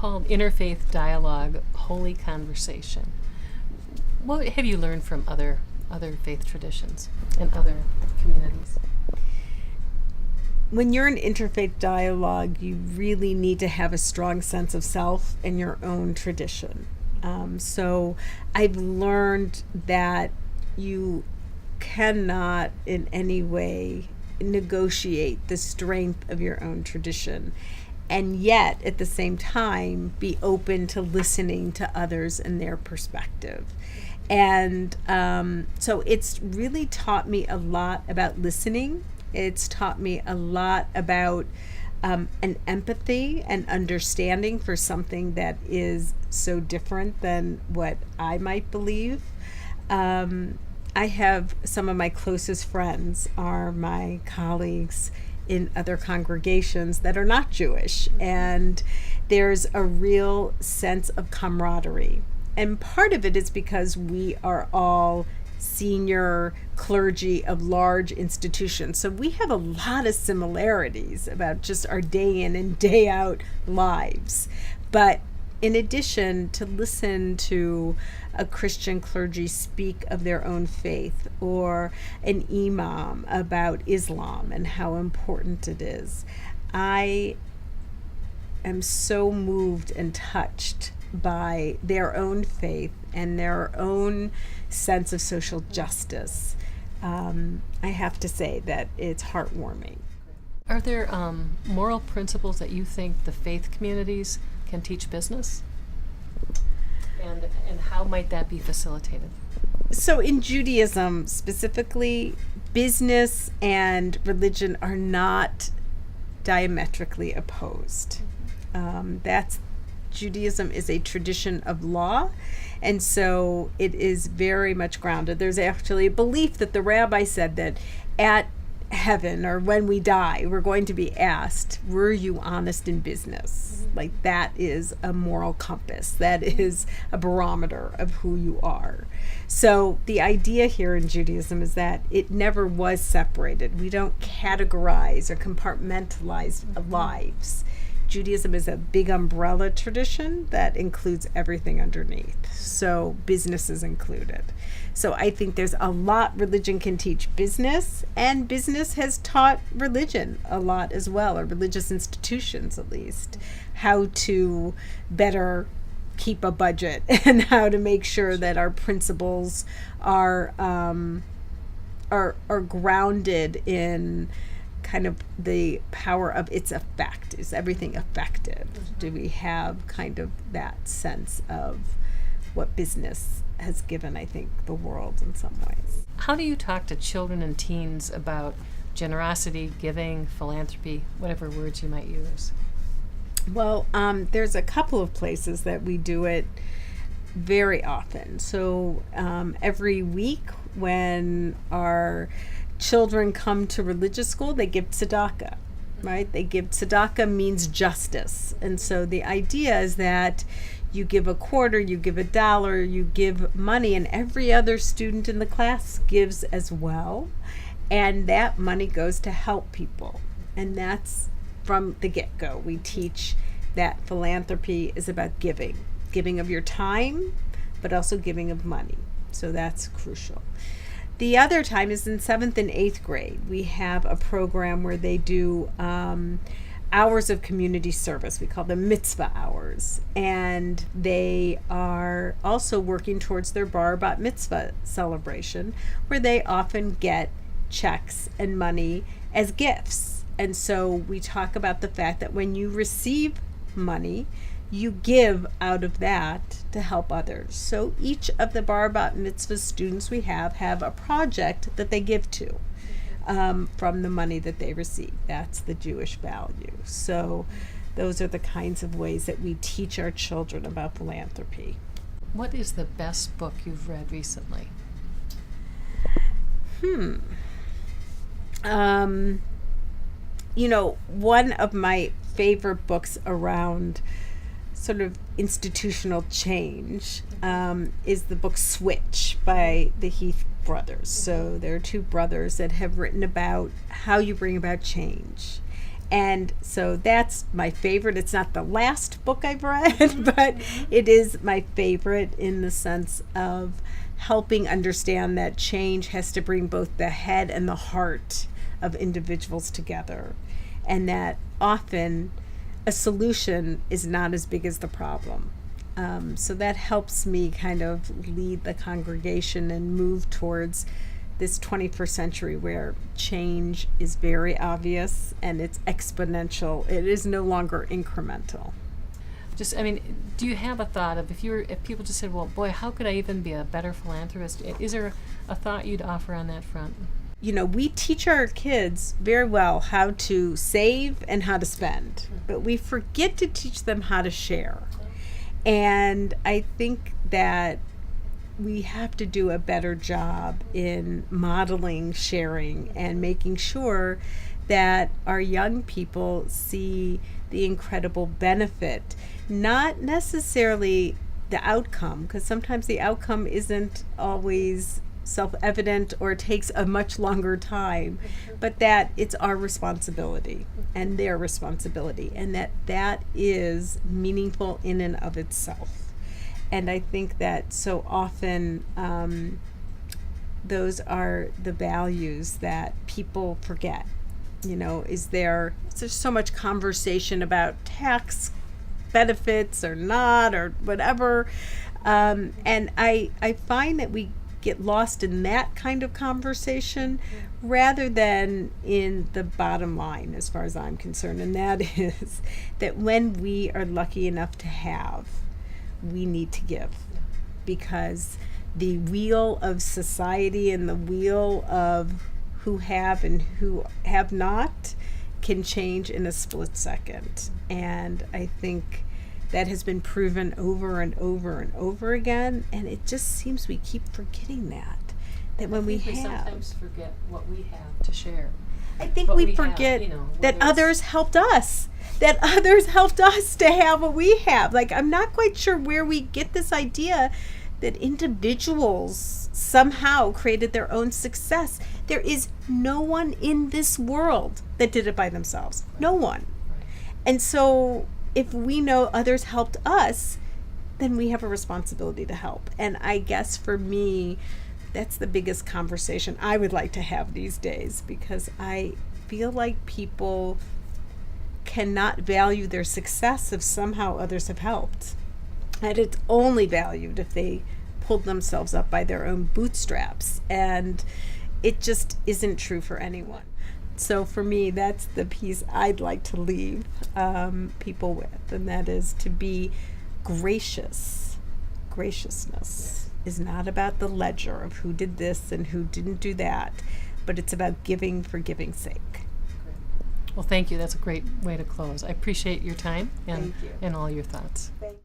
called Interfaith Dialogue, Holy Conversation. What have you learned from other faith traditions and other communities? When you're in interfaith dialogue, you really need to have a strong sense of self and your own tradition. So I've learned that you cannot in any way negotiate the strength of your own tradition, and yet at the same time be open to listening to others and their perspective. And so it's really taught me a lot about listening. It's taught me a lot about an empathy and understanding for something that is so different than what I might believe. I have some of my closest friends are my colleagues in other congregations that are not Jewish, and there's a real sense of camaraderie. And part of it is because we are all senior clergy of large institutions. So we have a lot of similarities about just our day in and day out lives. But in addition, to listen to a Christian clergy speak of their own faith, or an imam about Islam and how important it is, I am so moved and touched by their own faith and their own sense of social justice. I have to say that it's heartwarming. Are there moral principles that you think the faith communities can teach business? And how might that be facilitated? So in Judaism specifically, business and religion are not diametrically opposed. Judaism is a tradition of law, and so it is very much grounded. There's actually a belief that the rabbi said that at heaven, or when we die, we're going to be asked, were you honest in business? Like, that is a moral compass. That is a barometer of who you are. So the idea here in Judaism is that it never was separated. We don't categorize or compartmentalize lives. Judaism is a big umbrella tradition that includes everything underneath. So business is included. So I think there's a lot religion can teach business, and business has taught religion a lot as well, or religious institutions at least, how to better keep a budget and how to make sure that our principles are grounded in kind of the power of its effect. Is everything effective? Do we have kind of that sense of what business has given, I think, the world in some ways? How do you talk to children and teens about generosity, giving, philanthropy, whatever words you might use? Well, there's a couple of places that we do it very often. So every week when our children come to religious school, they give tzedakah, right? They give tzedakah means justice. And so the idea is that you give a quarter, you give $1, you give money, and every other student in the class gives as well. And that money goes to help people. And that's from the get-go. We teach that philanthropy is about giving of your time, but also giving of money. So that's crucial. The other time is in 7th and 8th grade. We have a program where they do hours of community service. We call them mitzvah hours. And they are also working towards their bar bat mitzvah celebration, where they often get checks and money as gifts. And so we talk about the fact that when you receive money, you give out of that to help others. So each of the bar bat mitzvah students we have a project that they give to from the money that they receive. That's the Jewish value. So those are the kinds of ways that we teach our children about philanthropy. What is the best book you've read recently? One of my favorite books around sort of institutional change is the book Switch by the Heath brothers. So there are two brothers that have written about how you bring about change. And so that's my favorite. It's not the last book I've read, but it is my favorite in the sense of helping understand that change has to bring both the head and the heart of individuals together. And that often a solution is not as big as the problem. So that helps me kind of lead the congregation and move towards this 21st century where change is very obvious and it's exponential. It is no longer incremental. Just, I mean, do you have a thought of if people just said, well, boy, how could I even be a better philanthropist? Is there a thought you'd offer on that front? You know, we teach our kids very well how to save and how to spend, but we forget to teach them how to share. And I think that we have to do a better job in modeling sharing and making sure that our young people see the incredible benefit, not necessarily the outcome, because sometimes the outcome isn't always self-evident or takes a much longer time, but that it's our responsibility and their responsibility, and that is meaningful in and of itself. And I think that so often those are the values that people forget. You know, there's so much conversation about tax benefits or not or whatever, and I find that we get lost in that kind of conversation rather than in the bottom line as far as I'm concerned, and that is that when we are lucky enough to have, we need to give, because the wheel of society and the wheel of who have and who have not can change in a split second. And I think that has been proven over and over and over again, and it just seems we keep forgetting that when we sometimes forget what we have to share. I think we forget that others helped us. That others helped us to have what we have. Like, I'm not quite sure where we get this idea that individuals somehow created their own success. There is no one in this world that did it by themselves. No one. And so if we know others helped us, then we have a responsibility to help. And I guess for me, that's the biggest conversation I would like to have these days, because I feel like people cannot value their success if somehow others have helped. And it's only valued if they pulled themselves up by their own bootstraps. And it just isn't true for anyone. So for me, that's the piece I'd like to leave people with, and that is to be gracious. Graciousness is not about the ledger of who did this and who didn't do that, but it's about giving for giving's sake. Well, thank you. That's a great way to close. I appreciate your time and all your thoughts. Thank you.